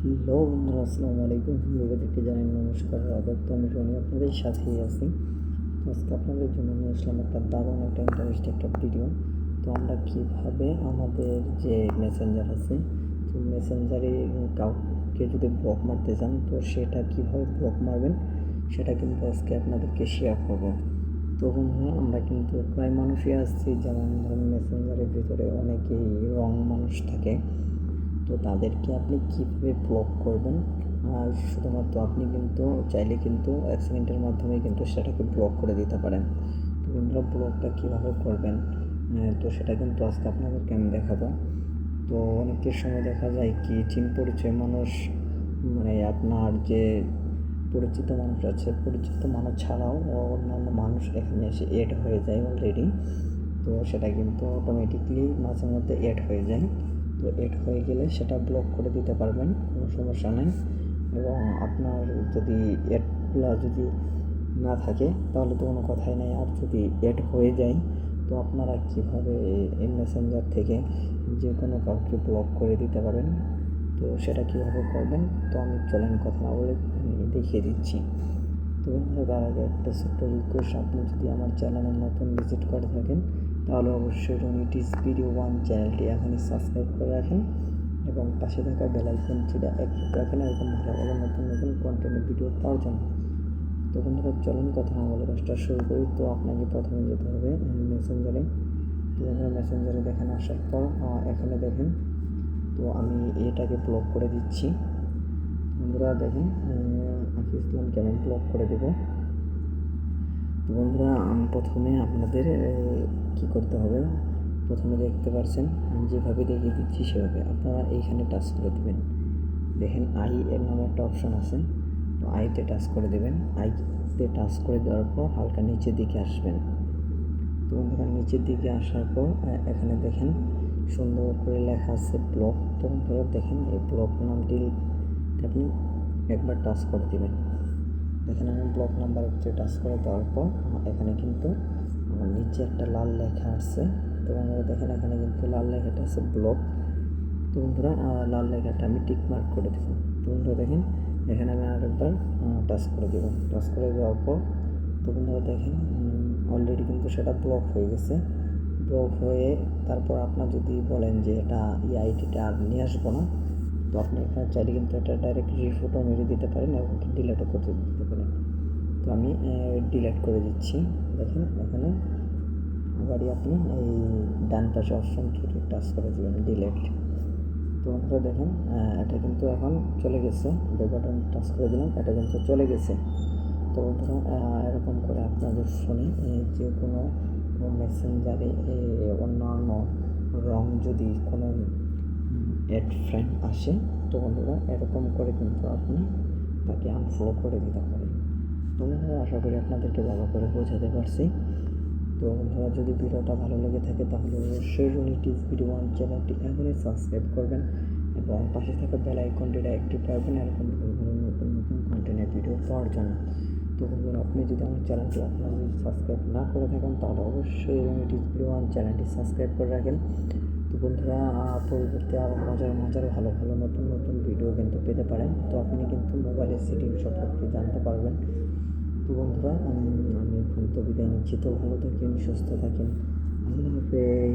Hello বন্ধুরা, আসসালামু আলাইকুম। ভিডিওটিকে জানাই নমস্কার, আদাব। তো আমি রনি আপনাদের সাথেই আছি। তো আজকে আপনাদের জন্য নিয়ে আসলাম একটা দারুণ একটা ইন্টারেস্টিং একটা ভিডিও। তো আমরা কীভাবে আমাদের যে মেসেঞ্জার আছে, তো মেসেঞ্জারে কাউকে যদি ব্লক মারতে চান, তো সেটা কীভাবে ব্লক মারবেন সেটা কিন্তু আজকে আপনাদেরকে শেয়ার করব। তো বন্ধুরা, আমরা কিন্তু প্রায় মানুষই আসছি, যেমন ধরুন মেসেঞ্জারের ভিতরে অনেকেই রং মানুষ থাকে। তো তাদেরকে আপনি কীভাবে ব্লক করবেন, আর শুধুমাত্র আপনি কিন্তু চাইলে কিন্তু 1 সেকেন্ডের মাধ্যমে কিন্তু সেটাকে ব্লক করে দিতে পারেন। তো বন্ধুরা, ব্লকটা কীভাবে করবেন তো সেটা কিন্তু আজকে আপনাদেরকে আমি দেখাবো। তো অনেকের সময় দেখা যায় কি, চিন পরিচয় মানুষ, মানে আপনার যে পরিচিত মানুষ আছে, পরিচিত মানুষ ছাড়াও অন্যান্য মানুষ এখানে এসে এড হয়ে যায় অলরেডি। তো সেটা কিন্তু অটোমেটিকলি মাঝে মধ্যে এড হয়ে যায়। তো এড হয়ে গেলে সেটা ব্লক করে দিতে পারবেন, কোনো সমস্যা নেই। এবং আপনার যদি এডগুলো যদি না থাকে তাহলে তো কোনো কথাই নেই। আর যদি এড হয়ে যায়, তো আপনারা কীভাবে এই মেসেঞ্জার থেকে যে কোনো কাউকে ব্লক করে দিতে পারেন, তো সেটা কীভাবে করবেন, তো আমি চলেন কথা না বলে আমি দেখিয়ে দিচ্ছি। তো তার আগে একটা ছোট্ট রিকোয়েস্ট, আপনি যদি আমার চ্যানেলে নতুন ভিজিট করে থাকেন তাহলে অবশ্যই রনিটিস ভিডিও 1 চ্যানেলটি এখনই সাবস্ক্রাইব করে রাখেন এবং পাশে থাকা বেল আইকনটিটা অ্যাক্টিভ রাখেন, এরকম ভালো ভালো নতুন নতুন কন্টেন্টের ভিডিও পাওয়ার জন্য। তো বন্ধুরা, চলেন কথা না বলে কাজটা শুরু করি। তো আপনাকে প্রথমে যেতে হবে মেসেঞ্জারে। তো বন্ধুরা, মেসেঞ্জারে দেখেন আসার পর এখানে দেখেন, তো আমি এটাকে ব্লক করে দিচ্ছি। বন্ধুরা দেখেন, আকিব ইসলামকে আমি ব্লক করে দেব। তো বন্ধুরা, আমি প্রথমে আপনাদের কি করতে হবে, প্রথমে দেখতে পাচ্ছেন আমি যেভাবে দেখিয়ে দিচ্ছি সেভাবে আপনারা এইখানে টাচ করে দেবেন। দেখেন আই এর নামে একটা অপশন আছে, তো আইতে টাচ করে দেবেন। আইতে টাচ করে দেওয়ার পর হালকা নিচের দিকে আসবেন। তো বন্ধুরা, নিচের দিকে আসার পর এখানে দেখেন সুন্দর করে লেখা আছে ব্লক। তো বন্ধুরা দেখেন, এই ব্লক নামটি আপনি একবার টাচ করে দেবেন। দেখেন আমি ব্লক নাম্বারতে টাচ করে দেওয়ার পর এখানে কিন্তু আমার নিচে একটা লাল লেখা আছে। তো বন্ধুরা দেখেন, এখানে কিন্তু লাল লেখাটা আছে ব্লক। তো বন্ধুরা, লাল লেখাটা আমি টিক মার্ক করে দেবো। তো বন্ধুরা দেখেন, এখানে আমি আরেকবার টাচ করে দেবো। টাচ করে দেওয়ার পর তো বন্ধুরা দেখেন, অলরেডি কিন্তু সেটা ব্লক হয়ে গেছে। ব্লক হয়ে তারপর আপনার যদি বলেন যে এটা এই আইডিটা আর নিয়ে আসবো না, তো আপনি এখানে চাইলে কিন্তু এটা ডাইরেক্ট রিপোর্টও মেরে দিতে পারেন এবং ডিলেটও করে দিতে পারেন। তো আমি ডিলেট করে দিচ্ছি। দেখেন এখানে আবারই আপনি এই ডান পাশে অপশনটি টাচ করে দেবেন, ডিলেট। তো আপনারা দেখেন এটা কিন্তু এখন চলে গেছে। ব্যাক বাটন টাচ করে দিলাম, এটা কিন্তু চলে গেছে। তো বন্ধুরা, এরকম করে আপনাদের ফোনে যে কোনো মেসেঞ্জারে অন্যান্য রং যদি কোনো অ্যাড ফ্রেন্ড আসে, তো বন্ধুরা এরকম করে কিন্তু আপনি তাকে আনফলো করে দিতে পারেন। তো বন্ধুরা, আশা করি আপনাদেরকে ভালো করে বোঝাতে পারছি। তো বন্ধুরা, যদি ভিডিওটা ভালো লেগে থাকে তাহলে অবশ্যই রনিটিস ভিডিও 1 চ্যানেলটি এখনই সাবস্ক্রাইব করবেন এবং পাশে থাকা বেল আইকনটিটা অ্যাক্টিভ রাখবেন, এরকম ভালো ভালো নতুন নতুন কন্টেন্টের ভিডিও পাওয়ার জন্য। তো বন্ধুরা, আপনি যদি আমার চ্যানেলটি আপনারা যদি সাবস্ক্রাইব না করে থাকেন তাহলে অবশ্যই রনিটিস ভিডিও 1 চ্যানেলটি সাবস্ক্রাইব করে রাখেন। তো বন্ধুরা, পরবর্তী আরও মজার মজার ভালো ভালো নতুন নতুন ভিডিও কিন্তু পেতে পারেন। তো আপনি কিন্তু মোবাইলের সেটিং সম্পর্কে জানতে পারবেন। তো বন্ধুরা, আমি এখন তো বিদায় নিচ্ছি। তো ভালো থাকেন, সুস্থ থাকেন, আল্লাহ হাফেজ।